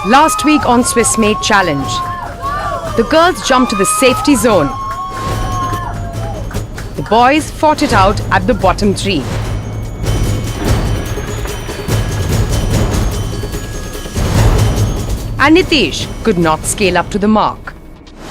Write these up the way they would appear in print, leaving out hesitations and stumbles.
Last week on Swiss Made Challenge, the girls jumped to the safety zone. The boys fought it out at the bottom three. And Nitish could not scale up to the mark.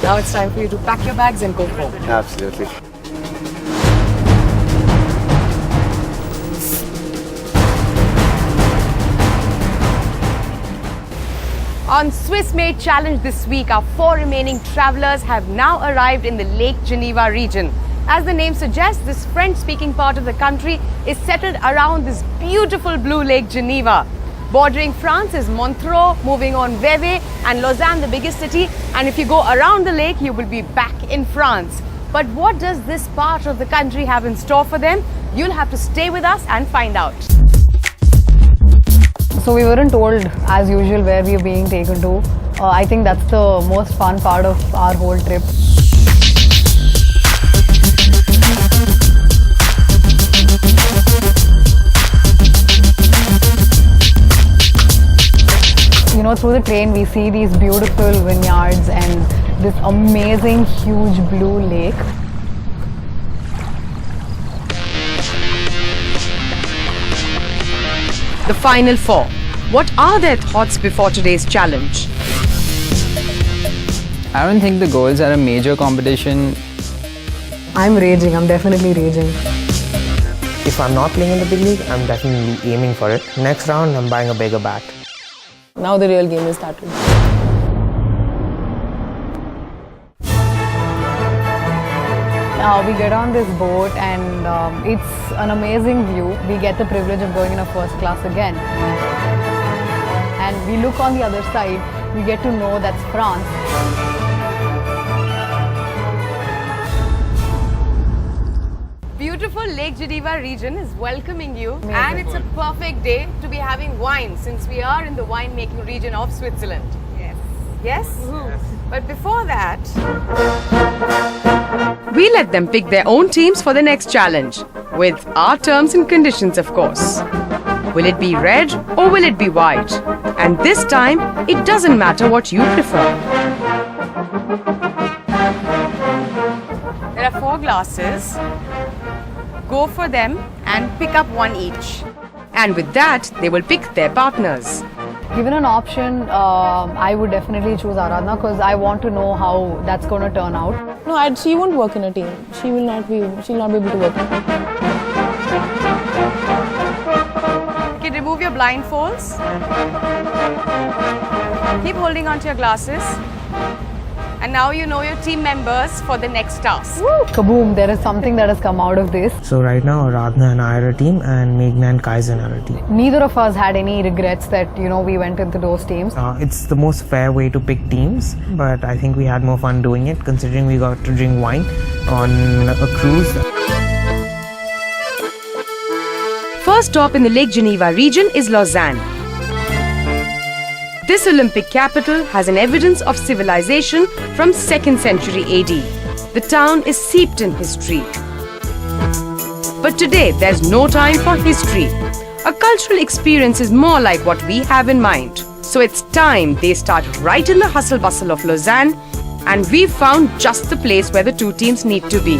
Now it's time for you to pack your bags and go home. Absolutely. On Swiss Made Challenge this week, our 4 remaining travellers have now arrived in the Lake Geneva region. As the name suggests, this French-speaking part of the country is settled around this beautiful blue Lake Geneva. Bordering France is Montreux, moving on Vevey and Lausanne, the biggest city. And if you go around the lake, you will be back in France. But what does this part of the country have in store for them? You'll have to stay with us and find out. So we weren't told, as usual, where we are being taken to. I think that's the most fun part of our whole trip. You know, through the train we see these beautiful vineyards and this amazing huge blue lake. The final 4. What are their thoughts before today's challenge? I don't think the goals are a major competition. I'm raging, I'm definitely raging. If I'm not playing in the big league, I'm definitely aiming for it. Next round, I'm buying a bigger bat. Now the real game is started. We get on this boat and it's an amazing view. We get the privilege of going in a first class again. And we look on the other side, we get to know that's France. Beautiful Lake Geneva region is welcoming you, and it's a perfect day to be having wine since we are in the winemaking region of Switzerland. Yes? Yes. But before that, we let them pick their own teams for the next challenge, with our terms and conditions, of course. Will it be red or will it be white? And this time, it doesn't matter what you prefer. There are 4 glasses. Go for them and pick up 1 each. And with that, they will pick their partners. Given an option, I would definitely choose Aradhana because I want to know how that's going to turn out. No, she won't work in a team. She'll not be able to work. You can remove your blindfolds. Keep holding on to your glasses. And now you know your team members for the next task. Woo! Kaboom! There is something that has come out of this. So right now, Aradhana and I are a team, and Meghna and Kaizen are a team. Neither of us had any regrets that, you know, we went into those teams. It's the most fair way to pick teams, but I think we had more fun doing it, considering we got to drink wine on a cruise. First stop in the Lake Geneva region is Lausanne. This Olympic capital has an evidence of civilization from 2nd century AD. The town is steeped in history. But today, there's no time for history. A cultural experience is more like what we have in mind. So it's time they start right in the hustle bustle of Lausanne, and we've found just the place where the 2 teams need to be.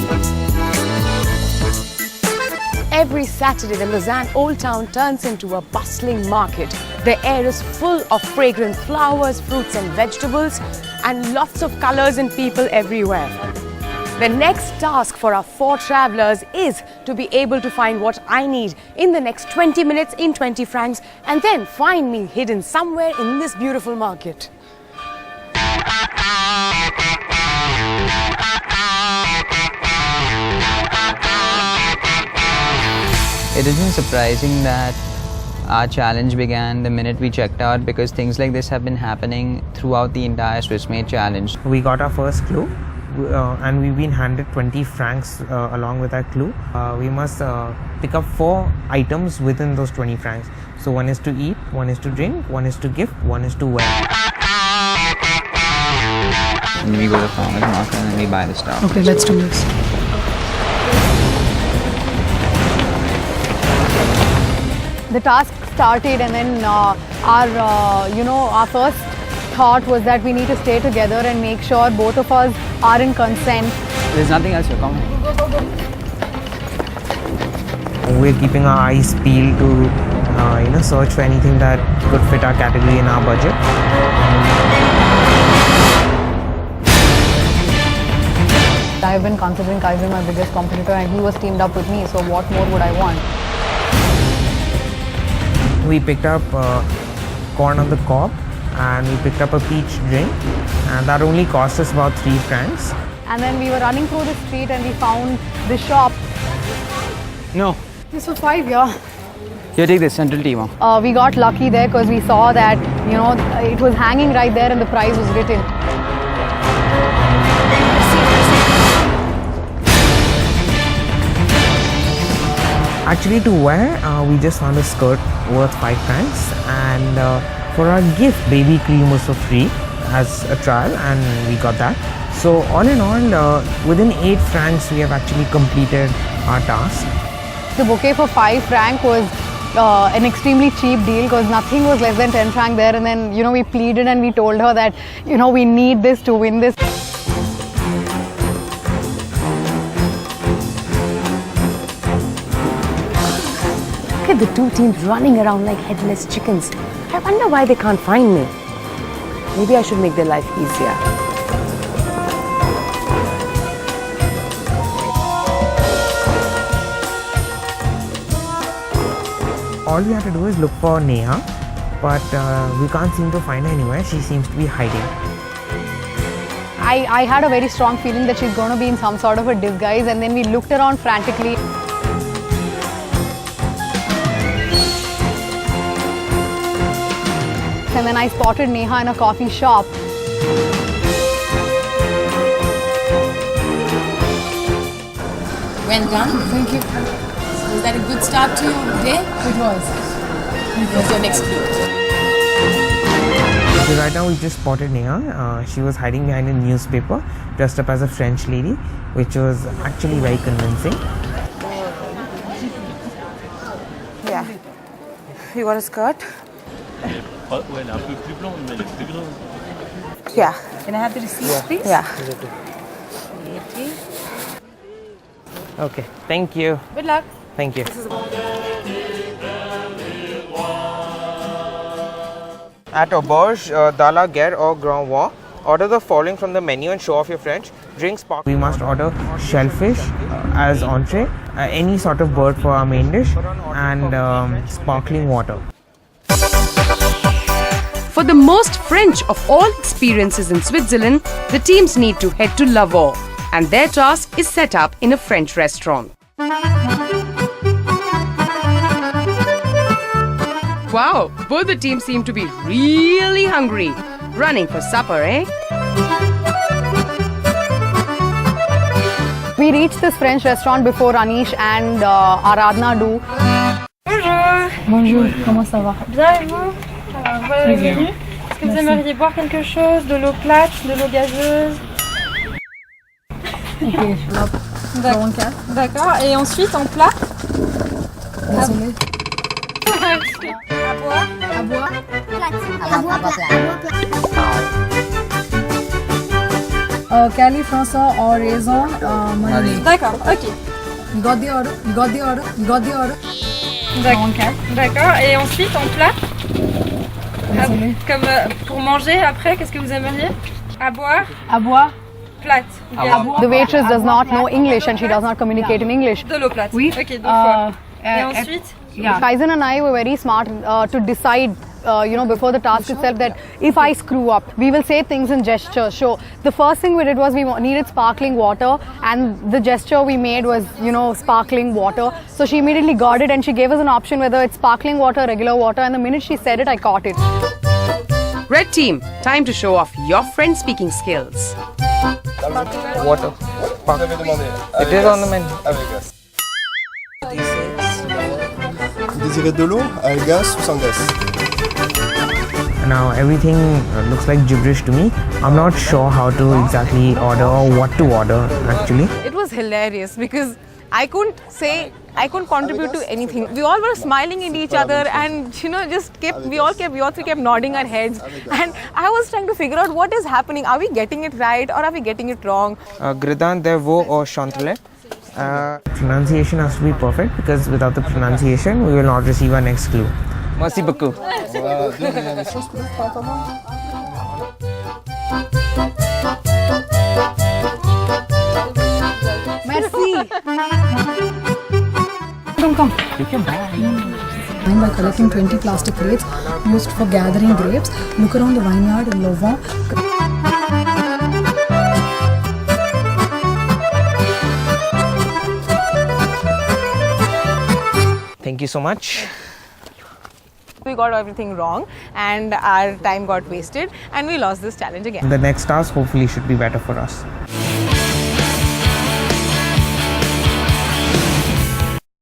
Every Saturday, the Lausanne Old Town turns into a bustling market. The air is full of fragrant flowers, fruits and vegetables, and lots of colors and people everywhere. The next task for our 4 travellers is to be able to find what I need in the next 20 minutes in 20 francs, and then find me hidden somewhere in this beautiful market. It isn't surprising that our challenge began the minute we checked out, because things like this have been happening throughout the entire Swiss Made Challenge. We got our first clue, and we've been handed 20 francs along with our clue. We must pick up 4 items within those 20 francs. So 1 is to eat, 1 is to drink, 1 is to gift, 1 is to wear. And then we go to the farmer's market and then we buy the stuff. Okay, let's do this. The task started, and then our first thought was that we need to stay together and make sure both of us are in consent. There's nothing else here. Come on. We're keeping our eyes peeled to search for anything that could fit our category in our budget. I've been considering Kaiser my biggest competitor, and he was teamed up with me, so what more would I want? We picked up corn on the cob, and we picked up a peach drink, and that only cost us about 3 francs. And then we were running through the street and we found this shop. No. This was 5, yeah. Here, take this Central Tima. We got lucky there because we saw that, it was hanging right there and the price was written. Actually, to wear, we just found a skirt worth 5 francs, and for our gift, baby cream was for free as a trial, and we got that. So all in all, within 8 francs, we have actually completed our task. The bouquet for 5 francs was an extremely cheap deal because nothing was less than 10 francs there, and then we pleaded and we told her that we need this to win this. Look at the two teams running around like headless chickens. I wonder why they can't find me. Maybe I should make their life easier. All we have to do is look for Neha, but we can't seem to find her anywhere. She seems to be hiding. I had a very strong feeling that she's going to be in some sort of a disguise, and then we looked around frantically. And then I spotted Neha in a coffee shop. Well done. Thank you. Was that a good start to your day? It was. What's your next clue? So right now we just spotted Neha. She was hiding behind a newspaper, dressed up as a French lady, which was actually very convincing. Yeah. You got a skirt? Yeah. Can I have the receipt, please? Yeah. Okay, thank you. Good luck. Thank you. At auberge, dala guerre or grand voix, order the following from the menu and show off your French. Drink sparkling. We must order shellfish as entree, any sort of bird for our main dish, and sparkling water. For the most French of all experiences in Switzerland, the teams need to head to Lavaux, and their task is set up in a French restaurant. Wow, both the teams seem to be really hungry. Running for supper, eh? We reached this French restaurant before Anish and Aradhna do. Bonjour. Bonjour, comment ça va? Bien et vous? Voilà le menu. Est-ce que vous aimeriez boire quelque chose? De l'eau plate, de l'eau gazeuse? D'accord. Et ensuite en plat? Désolée. À boire? À boire? Cali, François or raisin, money. D'accord, ok. You got the order? You got the order? You got the order? D'accord. Et ensuite en plat? Désolée. Comme pour manger après, qu'est-ce que vous aimeriez? À boire? À boire? Plate. The waitress does not know English and she does not communicate in English. De l'eau plate. Oui. Ok, 2 fois. Et ensuite? Kaizen and I were very smart to decide, before the task itself, that if I screw up, we will say things in gestures. So the first thing we did was we needed sparkling water, and the gesture we made was, sparkling water. So she immediately got it, and she gave us an option whether it's sparkling water, regular water, and the minute she said it, I caught it. Red team, time to show off your French speaking skills. Water. It is on the menu. Vous désirez de l'eau avec gaz ou sans gaz? Now everything looks like gibberish to me. I'm not sure how to exactly order or what to order actually. It was hilarious because I couldn't say I couldn't contribute to anything. We all were smiling at each other, and we all three kept nodding our heads. And I was trying to figure out what is happening. Are we getting it right or are we getting it wrong? Gridan, Devo or Chantelet. Pronunciation has to be perfect because without the pronunciation, we will not receive our next clue. Merci beaucoup. Voilà, deux dernières choses peut-être à attendre. Merci. Come. By collecting 20 plastic crates used for gathering grapes, look around the vineyard in Louvain. Thank you so much. We got everything wrong and our time got wasted and we lost this challenge again. The next task hopefully should be better for us.